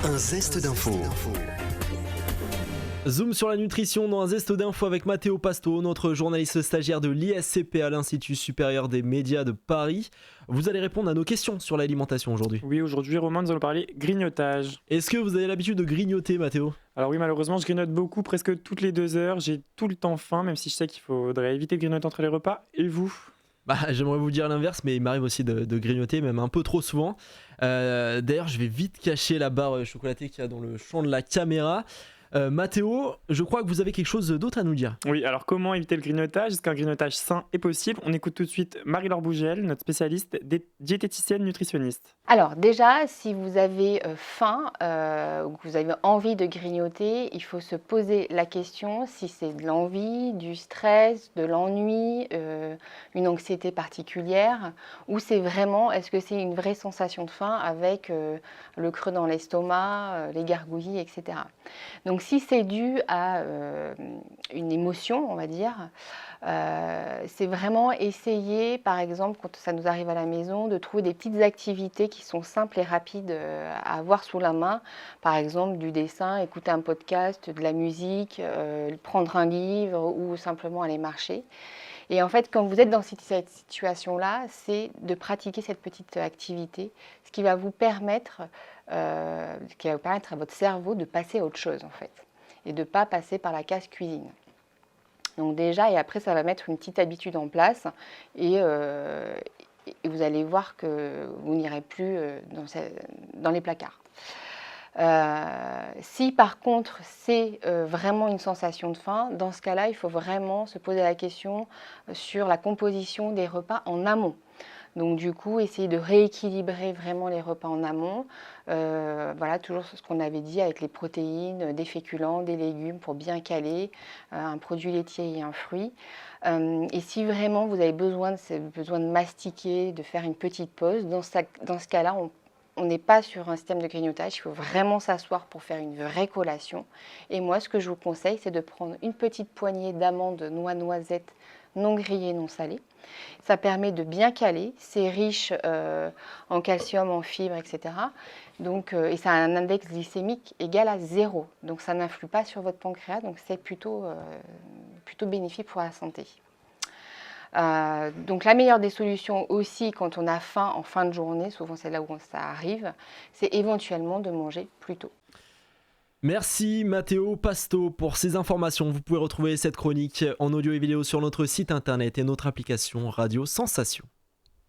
Un zeste d'info. Zoom sur la nutrition dans un zeste d'info avec Matteo Pasto, notre journaliste stagiaire de l'ISCP à l'Institut supérieur des médias de Paris. Vous allez répondre à nos questions sur l'alimentation aujourd'hui. Oui, aujourd'hui, Romain, nous allons parler grignotage. Est-ce que vous avez l'habitude de grignoter, Matteo ? Alors oui, malheureusement, je grignote beaucoup, presque toutes les 2 heures. J'ai tout le temps faim, même si je sais qu'il faudrait éviter de grignoter entre les repas. Et vous ? J'aimerais vous dire l'inverse, mais il m'arrive aussi de grignoter, même un peu trop souvent. D'ailleurs, je vais vite cacher la barre chocolatée qu'il y a dans le champ de la caméra. Mathéo, je crois que vous avez quelque chose d'autre à nous dire. Oui, alors comment éviter le grignotage ? Est-ce qu'un grignotage sain est possible ? On écoute tout de suite Marie-Laure Bougel, notre spécialiste diététicienne nutritionniste. Alors déjà, si vous avez faim ou que vous avez envie de grignoter, il faut se poser la question si c'est de l'envie, du stress, de l'ennui, une anxiété particulière, ou c'est vraiment, est-ce que c'est une vraie sensation de faim avec le creux dans l'estomac, les gargouillis, etc. Donc si c'est dû à une émotion, on va dire, c'est vraiment essayer, par exemple, quand ça nous arrive à la maison, de trouver des petites activités qui sont simples et rapides à avoir sous la main. Par exemple, du dessin, écouter un podcast, de la musique, prendre un livre ou simplement aller marcher. Et en fait, quand vous êtes dans cette situation-là, c'est de pratiquer cette petite activité, ce qui va vous permettre à votre cerveau de passer à autre chose, en fait, et de ne pas passer par la case cuisine. Donc déjà, et après, ça va mettre une petite habitude en place, et vous allez voir que vous n'irez plus dans les placards. Si par contre c'est vraiment une sensation de faim, dans ce cas-là, il faut vraiment se poser la question sur la composition des repas en amont. Donc du coup, essayer de rééquilibrer vraiment les repas en amont. Voilà, toujours ce qu'on avait dit avec les protéines, des féculents, des légumes pour bien caler, un produit laitier et un fruit. Et si vraiment vous avez besoin de mastiquer, de faire une petite pause, dans ce cas-là, on n'est pas sur un système de grignotage, il faut vraiment s'asseoir pour faire une vraie collation. Et moi, ce que je vous conseille, c'est de prendre une petite poignée d'amandes, noix, noisettes, non grillées, non salées. Ça permet de bien caler, c'est riche en calcium, en fibres, etc. Donc, et ça a un index glycémique égal à 0. Donc ça n'influe pas sur votre pancréas, donc c'est plutôt bénéfique pour la santé. Donc la meilleure des solutions aussi quand on a faim en fin de journée, souvent c'est là où ça arrive, c'est éventuellement de manger plus tôt. Merci Matteo Pasto pour ces informations. Vous pouvez retrouver cette chronique en audio et vidéo sur notre site internet et notre application Radio Sensation.